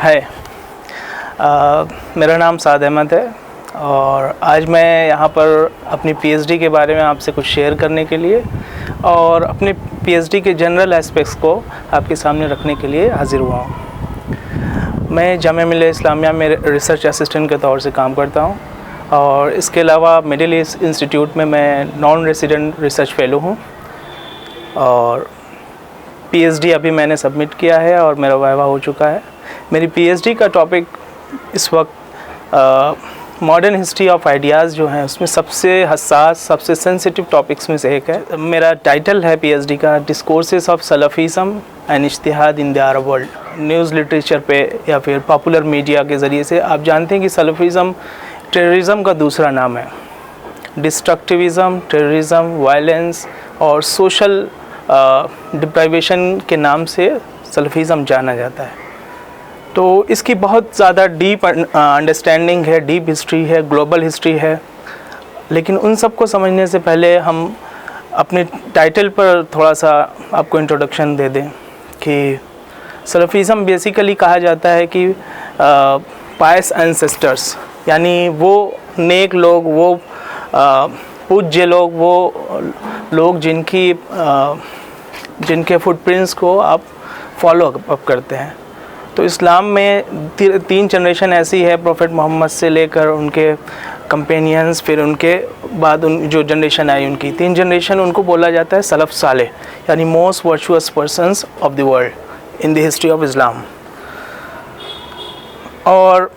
है। मेरा नाम साद अहमद है और आज मैं यहाँ पर अपनी पीएचडी के बारे में आपसे कुछ शेयर करने के लिए और अपने पीएचडी के जनरल एस्पेक्ट्स को आपके सामने रखने के लिए हाज़िर हुआ हूँ। मैं जामिया मिल्लिया इस्लामिया में रिसर्च असिस्टेंट के तौर से काम करता हूँ और इसके अलावा मिडिल ईस्ट इंस्टीट्यूट में मैं नॉन रेसिडेंट रिसर्च फेलो हूँ और पीएचडी अभी मैंने सबमिट किया है और मेरा वाइवा हो चुका है। मेरी पीएचडी का टॉपिक इस वक्त मॉडर्न हिस्ट्री ऑफ आइडियाज़ जो हैं उसमें सबसे हसास, सबसे सेंसिटिव टॉपिक्स में से एक है। मेरा टाइटल है पीएचडी का डिस्कोर्सेस ऑफ सलफ़िज़्म एंड इज्तिहाद in the Arab world. News literature पे या फिर पॉपुलर मीडिया के ज़रिए से आप जानते हैं कि सलफ़िज़्म टेररिज़म का दूसरा नाम है। डिस्ट्रक्टिविज़म, टेररिज़म, वायलेंस और सोशल डिप्राइवेशन के नाम से सलफ़िज़्म जाना जाता है। तो इसकी बहुत ज़्यादा डीप अंडरस्टैंडिंग है, डीप हिस्ट्री है, ग्लोबल हिस्ट्री है। लेकिन उन सब को समझने से पहले हम अपने टाइटल पर थोड़ा सा आपको इंट्रोडक्शन दे दें कि सलफ़िज़्म बेसिकली कहा जाता है कि पायस एंसेस्टर्स, यानी वो नेक लोग, वो पूज्य लोग, वो लोग जिनके फुटप्रिंट्स को आप फॉलो अप करते हैं। तो इस्लाम में तीन जनरेशन ऐसी है, प्रॉफेट मोहम्मद से लेकर उनके कंपेनियंस, फिर उनके बाद उन जो जनरेशन आई उनकी तीन जनरेशन, उनको बोला जाता है सलफ़ सालेह, यानी most virtuous persons of the world in the history of Islam. और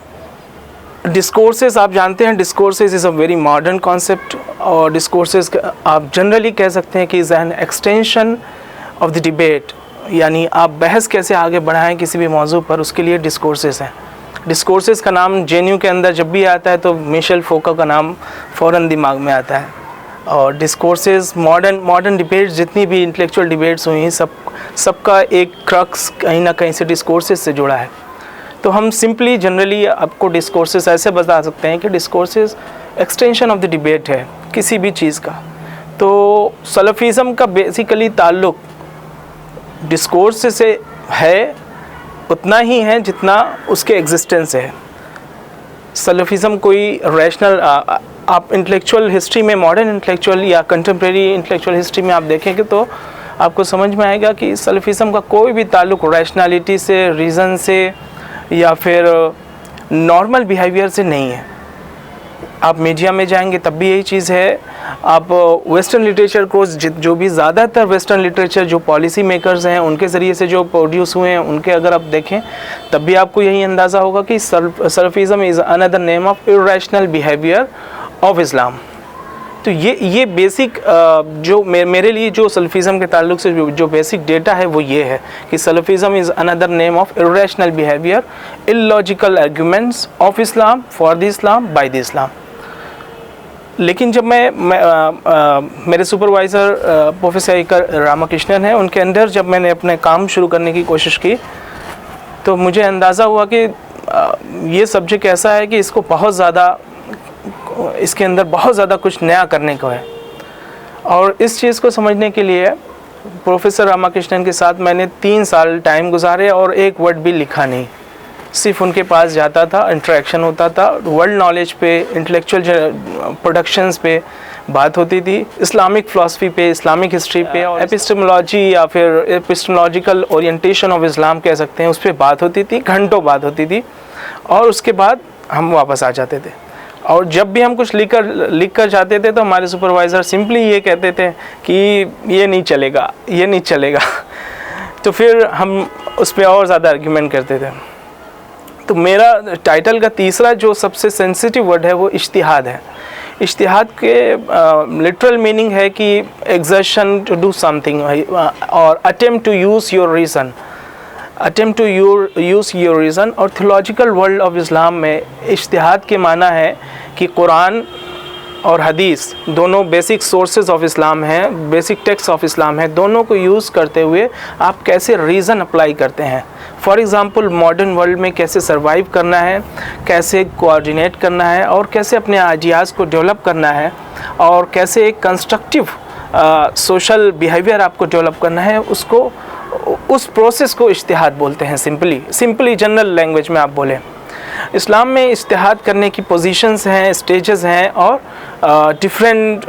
डिस्कोर्सेस आप जानते हैं, discourses is a very modern concept और डिस्कोर्सेस आप जनरली कह सकते हैं कि is an extension of the debate, यानी आप बहस कैसे आगे बढ़ाएं किसी भी मौजू पर, उसके लिए डिस्कोर्सेस हैं। डिस्कोर्सेस का नाम जेएनयू के अंदर जब भी आता है तो मिशेल फोको का नाम फ़ौरन दिमाग में आता है। और डिस्कोर्सेस मॉडर्न डिबेट्स, जितनी भी इंटेलेक्चुअल डिबेट्स हुई सबका एक क्रक्स कहीं ना कहीं से डिस्कोर्सेस से जुड़ा है। तो हम सिंपली जनरली आपको डिस्कोर्सेस ऐसे बता सकते हैं कि discourses extension of the debate है किसी भी चीज़ का। तो सलफ़िज़्म का बेसिकली ताल्लुक़ डिस्कोर्स से है, उतना ही है जितना उसके एग्जिस्टेंस है। सलफ़िज़्म कोई रैशनल, आप इंटेलेक्चुअल हिस्ट्री में, मॉडर्न इंटेलेक्चुअल या कंटेम्प्रेरी इंटेलेक्चुअल हिस्ट्री में आप देखेंगे तो आपको समझ में आएगा कि सलफ़िज़्म का कोई भी ताल्लुक़ रैशनैलिटी से, रीज़न से या फिर नॉर्मल बिहेवियर से नहीं है। आप मीडिया में जाएंगे तब भी यही चीज़ है। आप वेस्टर्न लिटरेचर को, जो भी ज़्यादातर वेस्टर्न लिटरेचर जो पॉलिसी मेकर्स हैं उनके ज़रिए से जो प्रोड्यूस हुए हैं, उनके अगर आप देखें तब भी आपको यही अंदाज़ा होगा कि Salafism is another name of irrational behaviour of Islam. तो ये बेसिक जो मेरे लिए जो सलफ़िज़्म के ताल्लुक़ से जो बेसिक डेटा है वो ये है कि Salafism is another name of irrational behaviour, illogical arguments of Islam, for the Islam, by the Islam. लेकिन जब मेरे सुपरवाइज़र प्रोफेसर इकर रामाकृष्णन हैं, उनके अंदर जब मैंने अपने काम शुरू करने की कोशिश की तो मुझे अंदाज़ा हुआ कि ये सब्जेक्ट ऐसा है कि इसके अंदर बहुत ज़्यादा कुछ नया करने को है। और इस चीज़ को समझने के लिए प्रोफेसर रामाकृष्णन के साथ मैंने 3 साल टाइम गुजारे और एक वर्ड भी लिखा नहीं। सिर्फ उनके पास जाता था, इंटरेक्शन होता था, वर्ल्ड नॉलेज पे, इंटेलेक्चुअल प्रोडक्शंस पे बात होती थी, इस्लामिक फ़िलासफ़ी पे, इस्लामिक हिस्ट्री पे और एपिस्टेमोलॉजी या फिर एपिस्टेमोलॉजिकल ओरिएंटेशन ऑफ इस्लाम कह सकते हैं, उस पर बात होती थी, घंटों बात होती थी। और उसके बाद हम वापस आ जाते थे। और जब भी हम कुछ लिख कर जाते थे तो हमारे सुपरवाइज़र सिंपली ये कहते थे कि ये नहीं चलेगा, ये नहीं चलेगा। तो फिर हम उस पर और ज़्यादा आर्ग्यूमेंट करते थे। तो मेरा टाइटल का तीसरा जो सबसे सेंसिटिव वर्ड है वो इज्तिहाद है। इज्तिहाद के लिटरल मीनिंग है कि एक्सर्शन टू डू समथिंग और attempt to use your reason, attempt to use your reason. और थियोलॉजिकल वर्ल्ड ऑफ इस्लाम में इज्तिहाद के माना है कि कुरान और हदीस दोनों बेसिक सोर्सेज ऑफ इस्लाम हैं, बेसिक टेक्स्ट ऑफ इस्लाम है, दोनों को यूज़ करते हुए आप कैसे रीज़न अप्लाई करते हैं। फॉर एग्ज़ाम्पल मॉडर्न वर्ल्ड में कैसे सर्वाइव करना है, कैसे कोऑर्डिनेट करना है और कैसे अपने आइडियाज़ को डेवलप करना है और कैसे एक कंस्ट्रक्टिव सोशल बिहेवियर आपको डेवलप करना है, उसको उस प्रोसेस को इज्तिहाद बोलते हैं। सिंपली जनरल लैंग्वेज में आप बोलें, इस्लाम में इज्तिहाद करने की पोजीशंस हैं, स्टेजेस हैं और डिफरेंट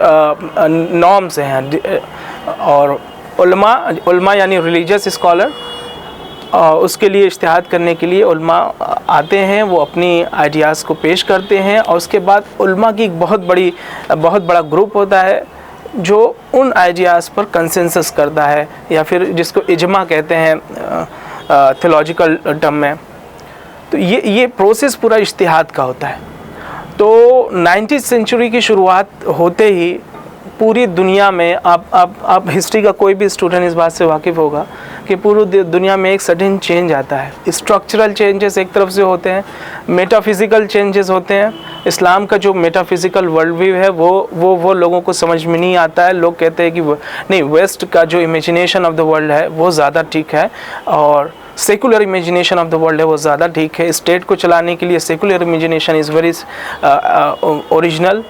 नॉर्म्स हैं। और उलमा यानी रिलीजियस स्कॉलर, उसके लिए इज्तिहाद करने के लिए उलमा आते हैं, वो अपनी आइडियाज़ को पेश करते हैं और उसके बाद उलमा की एक बहुत बड़ा ग्रुप होता है जो उन आइडियाज़ पर कंसेंसस करता है, या फिर जिसको इजमा कहते हैं थियोलॉजिकल टर्म में। तो ये प्रोसेस पूरा इज्तिहाद का होता है। तो 19वीं सेंचुरी की शुरुआत होते ही पूरी दुनिया में, आप हिस्ट्री का कोई भी स्टूडेंट इस बात से वाकिफ़ होगा कि पूरी दुनिया में एक सडन चेंज आता है। स्ट्रक्चरल चेंजेस एक तरफ से होते हैं, मेटाफिज़िकल चेंजेस होते हैं। इस्लाम का जो मेटाफिज़िकल वर्ल्ड व्यू है वो लोगों को समझ में नहीं आता है। लोग कहते हैं कि नहीं, वेस्ट का जो इमेजिनेशन ऑफ द वर्ल्ड है वो ज़्यादा ठीक है और secular imagination of the world है वो ज़्यादा ठीक है। स्टेट को चलाने के लिए secular imagination is very original.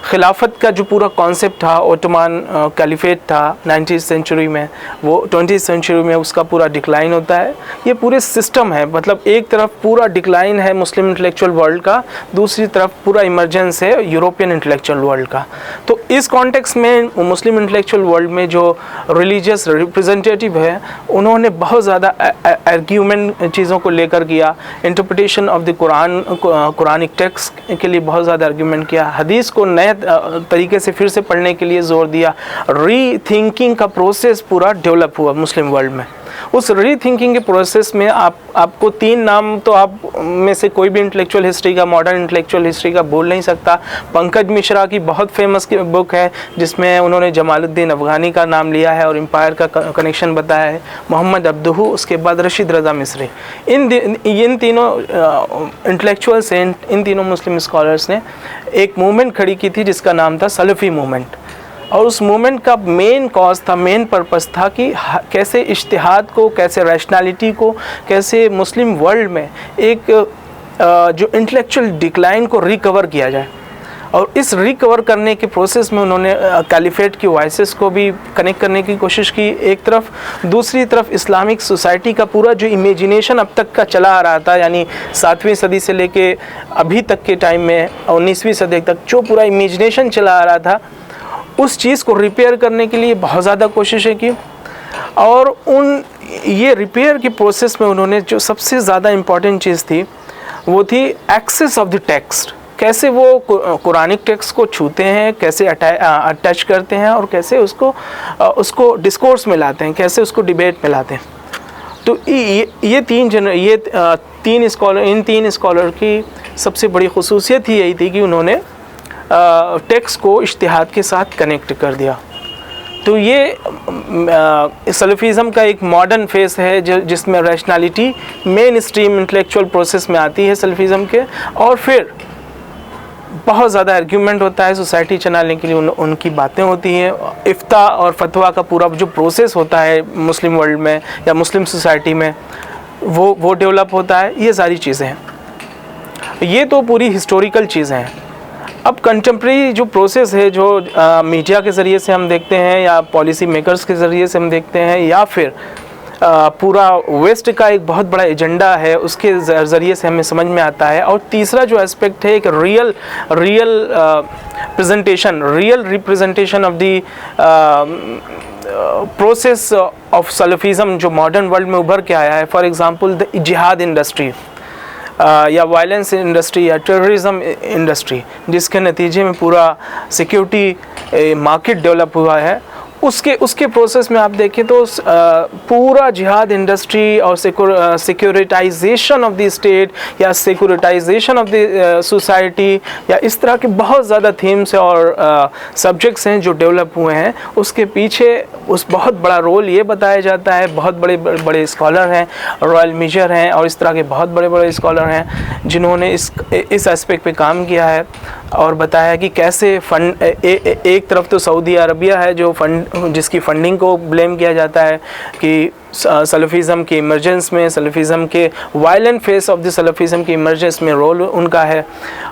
खिलाफत का जो पूरा कॉन्सेप्ट था, ओटोमान कैलिफेट था 19वीं सेंचुरी में, वो 20वीं सेंचुरी में उसका पूरा डिक्लाइन होता है। ये पूरे सिस्टम है, मतलब एक तरफ पूरा डिक्लाइन है मुस्लिम इंटेलेक्चुअल वर्ल्ड का, दूसरी तरफ पूरा इमर्जेंस है यूरोपियन इंटेलेक्चुअल वर्ल्ड का। तो इस कॉन्टेक्स्ट में मुस्लिम इंटेलेक्चुअल वर्ल्ड में जो रिलीजियस रिप्रेजेंटेटिव है, उन्होंने बहुत ज़्यादा आर्ग्यूमेंट चीज़ों को लेकर किया। Interpretation of the Quranic text के लिए बहुत ज़्यादा आर्ग्यूमेंट किया। हदीस को नए तरीके से फिर से पढ़ने के लिए जोर दिया। री थिंकिंग का प्रोसेस पूरा डेवलप हुआ मुस्लिम वर्ल्ड में। उस री थिंकिंग के प्रोसेस में आपको 3 नाम तो आप में से कोई भी इंटेलेक्चुअल हिस्ट्री का, मॉडर्न इंटेलेक्चुअल हिस्ट्री का बोल नहीं सकता। पंकज मिश्रा की बहुत फेमस बुक है जिसमें उन्होंने जमालुद्दीन अफ़गानी का नाम लिया है और एम्पायर का कनेक्शन बताया है। मोहम्मद अब्दुहू, उसके बाद रशीद रज़ा मिस्री। इन तीनों इंटेलेक्चुअल्स हैं, इन तीनों मुस्लिम स्कॉलर्स ने एक मूवमेंट खड़ी की थी जिसका नाम था सलफ़ी मूवमेंट। और उस मूवमेंट का मेन कॉज था, मेन पर्पस था कि कैसे इज्तिहाद को, कैसे रैशनैलिटी को, कैसे मुस्लिम वर्ल्ड में एक जो इंटेलेक्चुअल डिक्लाइन को रिकवर किया जाए। और इस रिकवर करने के प्रोसेस में उन्होंने कैलिफेट की वॉइसेस को भी कनेक्ट करने की कोशिश की एक तरफ, दूसरी तरफ इस्लामिक सोसाइटी का पूरा जो इमेजिनेशन अब तक का चला आ रहा था, यानी 7वीं सदी से लेके अभी तक के टाइम में 19वीं सदी तक जो पूरा इमेजिनेशन चला आ रहा था, उस चीज़ को रिपेयर करने के लिए बहुत ज़्यादा कोशिशें की। और ये रिपेयर के प्रोसेस में उन्होंने जो सबसे ज़्यादा इम्पॉर्टेंट चीज़ थी वो थी एक्सेस ऑफ द टेक्स्ट। कैसे वो कुरानिक टेक्स्ट को छूते हैं, कैसे अटैच करते हैं और कैसे उसको डिस्कोर्स में लाते हैं, कैसे उसको डिबेट में लाते हैं। तो इन तीन स्कॉलर की सबसे बड़ी खुसूसियत ही यही थी कि उन्होंने टेक्स्ट को इज्तिहाद के साथ कनेक्ट कर दिया। तो ये सलफ़िज़म का एक मॉडर्न फेस है जिसमें rationality main stream intellectual process में आती है सलफ़िज़म के, और फिर बहुत ज़्यादा आर्ग्यूमेंट होता है सोसाइटी चलाने के लिए, उनकी बातें होती हैं। इफ्ता और फतवा का पूरा जो प्रोसेस होता है मुस्लिम वर्ल्ड में या मुस्लिम सोसाइटी में, वो डेवलप होता है। ये सारी चीज़ें हैं, ये तो पूरी हिस्टोरिकल चीज़ें हैं। अब कंटेम्प्रेरी जो प्रोसेस है, जो मीडिया के ज़रिए से हम देखते हैं या पॉलिसी मेकर्स के ज़रिए से हम देखते हैं, या फिर पूरा वेस्ट का एक बहुत बड़ा एजेंडा है, उसके ज़रिए से हमें समझ में आता है। और तीसरा जो एस्पेक्ट है, एक real representation of the process of Salafism जो मॉडर्न वर्ल्ड में उभर के आया है। For example the jihad industry या वायलेंस इंडस्ट्री या टेररिज्म इंडस्ट्री, जिसके नतीजे में पूरा सिक्योरिटी मार्केट डेवलप हुआ है, उसके प्रोसेस में आप देखें तो पूरा जिहाद इंडस्ट्री और सिक्योरिटाइजेशन ऑफ द स्टेट या सिक्योरिटाइजेशन ऑफ द सोसाइटी या इस तरह के बहुत ज़्यादा थीम्स और सब्जेक्ट्स हैं जो डेवलप हुए हैं। उसके पीछे उस बहुत बड़ा रोल ये बताया जाता है। बहुत बड़े बड़े स्कॉलर हैं, रॉयल मिजर हैं और इस तरह के बहुत बड़े बड़े स्कॉलर हैं जिन्होंने इस एस्पेक्ट पे काम किया है और बताया कि कैसे फंड एक तरफ तो सऊदी अरबिया है जिसकी फंडिंग को ब्लेम किया जाता है कि सलफ़िज़म के इमरजेंस में, सलफ़िज़म के वायलेंट फेस ऑफ द सलफ़िज़म के इमरजेंस में रोल उनका है।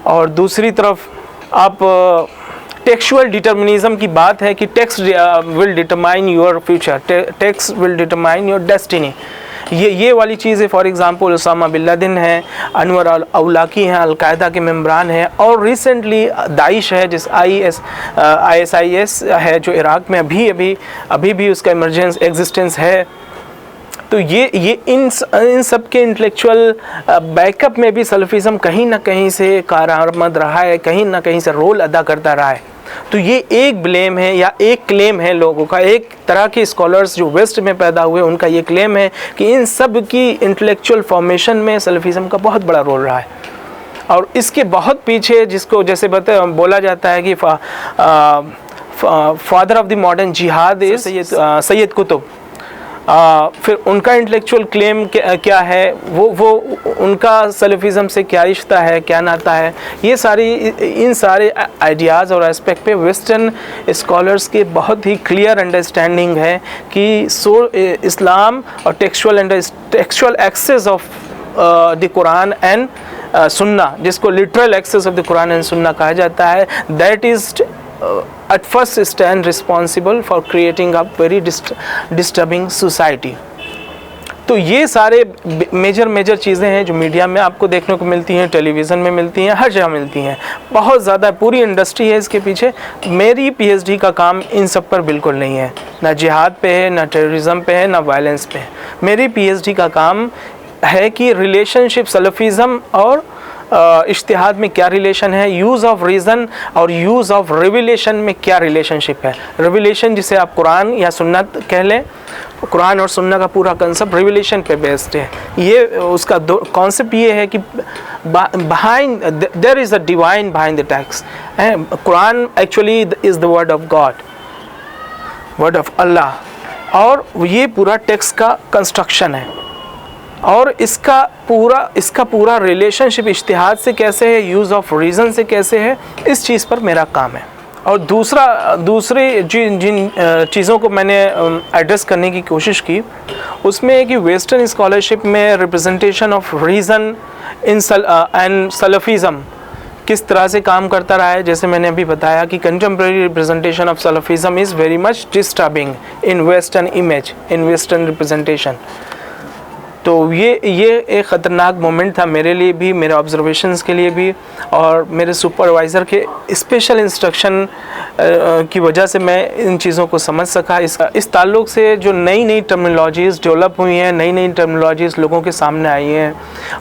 और दूसरी तरफ आप टेक्सुअल डिटर्मिनिज्म की बात है कि text will determine your future, text will determine your destiny, ये वाली चीज़ है। For example Osama bin Laden है, अनवर अल-अवलाकी हैं, अलकायदा के मेम्बरान हैं, और रिसेंटली दाइश है, जिस ISIS है जो इराक़ में अभी भी उसका इमरजेंस एग्जिस्टेंस है। तो ये इन सब के इंटेलेक्चुअल बैकअप में भी सलफ़िज़म कहीं ना कहीं से कारआमद रहा है, कहीं ना कहीं से रोल अदा करता रहा है। तो ये एक ब्लेम है या एक क्लेम है लोगों का, एक तरह के स्कॉलर्स जो वेस्ट में पैदा हुए उनका ये क्लेम है कि इन सब की इंटेलेक्चुअल फॉर्मेशन में सलफ़िज़म का बहुत बड़ा रोल रहा है। और इसके बहुत पीछे, जिसको जैसे बोला जाता है कि फादर ऑफ द मॉडर्न जिहाद इज़ सैयद कुतुब, फिर उनका इंटेलेक्चुअल क्लेम क्या है, वो उनका सलफ़िज़म से क्या रिश्ता है, क्या नाता है, इन सारे आइडियाज़ और एस्पेक्ट पे वेस्टर्न स्कॉलर्स के बहुत ही क्लियर अंडरस्टैंडिंग है कि इस्लाम और textual access of the Quran and Sunna, जिसको literal access of the Quran and Sunna कहा जाता है, that is at first stand responsible for creating a very disturbing society। तो ये सारे मेजर चीज़ें हैं जो मीडिया में आपको देखने को मिलती हैं, टेलीविज़न में मिलती हैं, हर जगह मिलती हैं, बहुत ज़्यादा पूरी इंडस्ट्री है इसके पीछे। मेरी PhD का काम इन सब पर बिल्कुल नहीं है, ना जिहाद पे है, ना टेररिज्म पे है, ना वायलेंस पे है। मेरी PhD का काम है कि रिलेशनशिप सलफ़िज़म और इज्तिहाद में क्या रिलेशन है, यूज़ ऑफ रीज़न और यूज़ ऑफ रिविलेशन में क्या रिलेशनशिप है। रिविलेशन जिसे आप कुरान या सुन्नत कह लें, कुरान और सुन्नत का पूरा कंसेप्ट रिविलेशन पे बेस्ड है। ये उसका कॉन्सेप्ट ये है कि behind there is a divine behind the text। Quran actually is the word of God, word of Allah, और ये पूरा टेक्स्ट का कंस्ट्रक्शन है, और इसका पूरा रिलेशनशिप इज्तिहाद से कैसे है, यूज़ ऑफ रीज़न से कैसे है, इस चीज़ पर मेरा काम है। और दूसरे जिन चीज़ों को मैंने एड्रेस करने की कोशिश की, उसमें है कि वेस्टर्न स्कॉलरशिप में representation of reason in and Salafism किस तरह से काम करता रहा है। जैसे मैंने अभी बताया कि contemporary representation of Salafism is very much disturbing in western image, in western representation. तो ये एक ख़तरनाक मोमेंट था मेरे लिए भी, मेरे ऑब्जर्वेशंस के लिए भी, और मेरे सुपरवाइज़र के स्पेशल इंस्ट्रक्शन की वजह से मैं इन चीज़ों को समझ सका। इस ताल्लुक़ से जो नई टर्मिनोलॉजीज़ डेवलप हुई हैं, नई टर्मिनोलॉजीज़ लोगों के सामने आई हैं,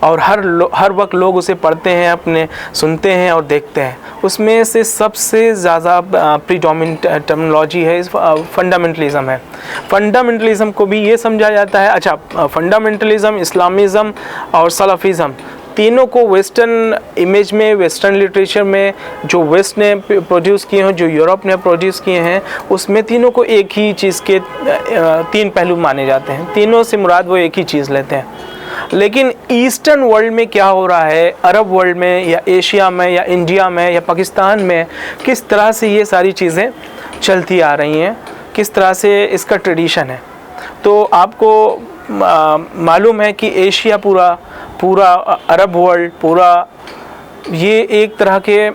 और हर वक्त लोग उसे पढ़ते हैं, अपने सुनते हैं और देखते हैं, उसमें से सबसे ज़्यादा प्रीडोमिनेंट टर्मिनोलॉजी है फंडामेंटलिज़म है। फंडामेंटलिज़म को भी ये समझा जाता है, अच्छा, फंडामेंटलिज़म, इस्लामिज़म और सलफ़िज़म तीनों को वेस्टर्न इमेज में, वेस्टर्न लिटरेचर में जो वेस्ट ने प्रोड्यूस किए हैं, जो यूरोप ने प्रोड्यूस किए हैं, उसमें तीनों को एक ही चीज़ के तीन पहलू माने जाते हैं। तीनों से मुराद वो एक ही चीज़ लेते हैं। लेकिन ईस्टर्न वर्ल्ड में क्या हो रहा है, अरब वर्ल्ड में या एशिया में या इंडिया में या पाकिस्तान में, किस तरह से ये सारी चीज़ें चलती आ रही हैं, किस तरह से इसका ट्रेडिशन है। तो आपको मालूम है कि एशिया पूरा अरब वर्ल्ड पूरा, ये एक तरह के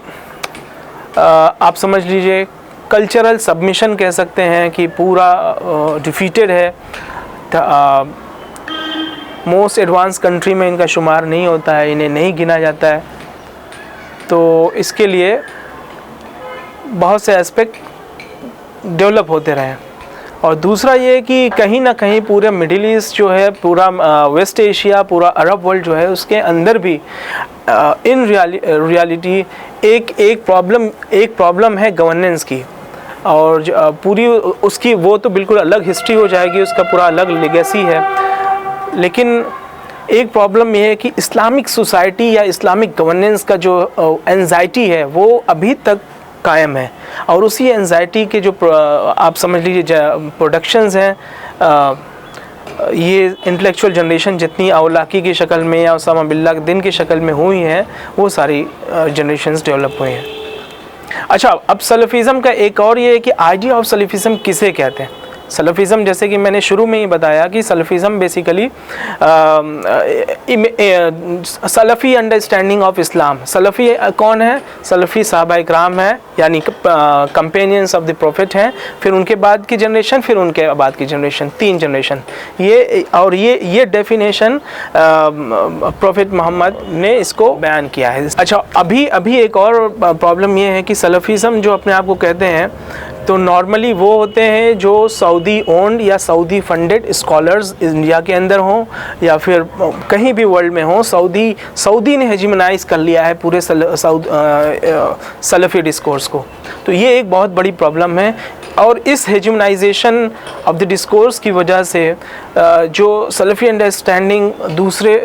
आप समझ लीजिए कल्चरल सबमिशन कह सकते हैं कि पूरा डिफीटेड है। मोस्ट एडवांस कंट्री में इनका शुमार नहीं होता है, इन्हें नहीं गिना जाता है। तो इसके लिए बहुत से एस्पेक्ट डेवलप होते रहे। और दूसरा ये कि कहीं ना कहीं पूरे मिडिल ईस्ट जो है, पूरा वेस्ट एशिया, पूरा अरब वर्ल्ड जो है, उसके अंदर भी इन रियलिटी एक प्रॉब्लम है गवर्नेंस की, और पूरी उसकी वो तो बिल्कुल अलग हिस्ट्री हो जाएगी, उसका पूरा अलग लेगेसी है। लेकिन एक प्रॉब्लम ये है कि इस्लामिक सोसाइटी या इस्लामिक गवर्नेंस का जो एंजाइटी है वो अभी तक कायम है, और उसी एंजाइटी के जो आप समझ लीजिए प्रोडक्शंस हैं, ये इंटेलेक्चुअल जनरेशन जितनी अवलाकी की शक्ल में या उसामा बिन लादेन की शक्ल में हुई हैं, वो सारी जनरेशन्स डेवलप हुई हैं। अच्छा, अब सलफ़िज़म का एक और ये है कि आइडिया ऑफ सलफ़िज़म किसे कहते हैं। सलफ़िज़म जैसे कि मैंने शुरू में ही बताया कि Salafism basically Salafi understanding of Islam. Salafi कौन है? सलफ़ी सहाबा इकराम है, यानी कंपेनियंस ऑफ द प्रॉफिट हैं, फिर उनके बाद की जनरेशन, फिर उनके बाद की जनरेशन, 3 जनरेशन। ये डेफिनेशन प्रॉफिट मोहम्मद ने इसको बयान किया है। अच्छा, अभी एक और प्रॉब्लम ये है कि सलफ़िज़म जो अपने आप को कहते हैं, तो नॉर्मली वो होते हैं जो सऊदी ओन्ड या सऊदी फंडेड स्कॉलर्स इंडिया के अंदर हों या फिर कहीं भी वर्ल्ड में हों। सऊदी ने हेजिमनाइज कर लिया है पूरे सलफ़ी डिस्कोर्स को। तो ये एक बहुत बड़ी प्रॉब्लम है, और इस हेजिमनाइजेशन ऑफ द डिस्कोर्स की वजह से जो सलफ़ी अंडरस्टैंडिंग दूसरे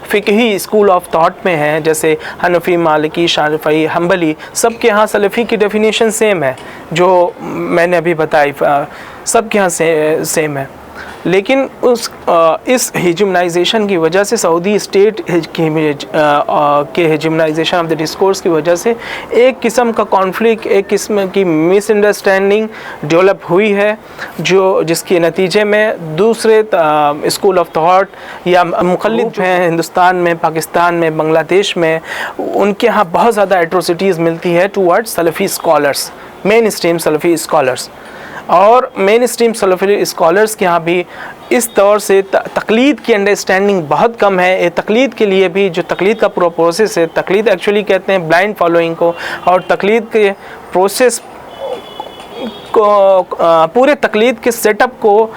फ़िक़ही स्कूल ऑफ थॉट में हैं, जैसे हनफ़ी, मालिकी, शाफ़िई, हम्बली, सब के यहाँ सलफ़ी की डेफिनेशन सेम है जो मैंने अभी बताई, सब के यहाँ सेम है। लेकिन इस हेजिमनाइजेशन की वजह से, सऊदी स्टेट के हेजिमनाइजेशन ऑफ द डिस्कोर्स की वजह से एक किस्म का कॉन्फ्लिक्ट, एक किस्म की मिसअंडरस्टैंडिंग डेवलप हुई है, जिसके नतीजे में दूसरे स्कूल ऑफ थॉट या मुक़ल्लिद हैं हिंदुस्तान में, पाकिस्तान में, बांग्लादेश में, उनके यहाँ बहुत ज़्यादा एट्रोसिटीज़ मिलती है towards Salafi scholars, main stream Salafi scholars. और मेन स्ट्रीम सलफ़ी स्कॉलर्स के यहाँ भी इस तौर से तक़लीद की अंडरस्टैंडिंग बहुत कम है। ये तक़लीद के लिए भी, जो तक़लीद का पूरा प्रोसेस है, तक़लीद एक्चुअली कहते हैं ब्लाइंड फॉलोइंग को, और तक़लीद के प्रोसेस को, पूरे तक़लीद के सेटअप को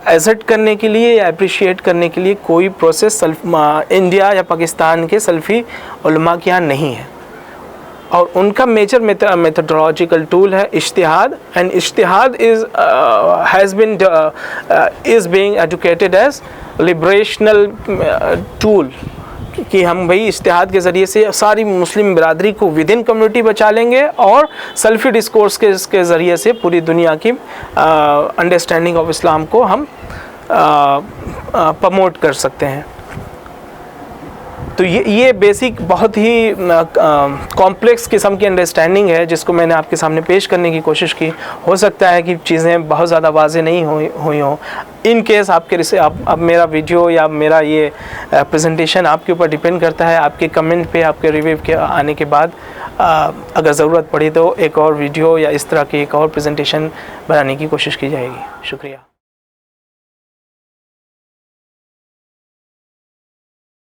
एसेट करने के लिए या अप्रिशिएट करने के लिए कोई प्रोसेस इंडिया या पाकिस्तान के सलफ़ी उलमा के यहाँ नहीं है। और उनका मेजर मेथोडोलॉजिकल टूल है इज्तिहाद, एंड इज्तिहाद is being educated as liberational tool, कि हम भाई इज्तिहाद के ज़रिए से सारी मुस्लिम बिरादरी को विद इन कम्युनिटी बचा लेंगे, और सल्फ़ी डिस्कोर्स के ज़रिए से पूरी दुनिया की अंडरस्टैंडिंग ऑफ इस्लाम को हम प्रमोट कर सकते हैं। तो ये बेसिक बहुत ही कॉम्प्लेक्स किस्म की अंडरस्टैंडिंग है, जिसको मैंने आपके सामने पेश करने की कोशिश की। हो सकता है कि चीज़ें बहुत ज़्यादा वाज़ेह नहीं हुई हों। इन केस अब मेरा वीडियो या मेरा ये प्रेजेंटेशन आपके ऊपर डिपेंड करता है, आपके कमेंट पे, आपके रिव्यू के आने के बाद अगर ज़रूरत पड़ी तो एक और वीडियो या इस तरह की एक और प्रेजेंटेशन बनाने की कोशिश की जाएगी। शुक्रिया।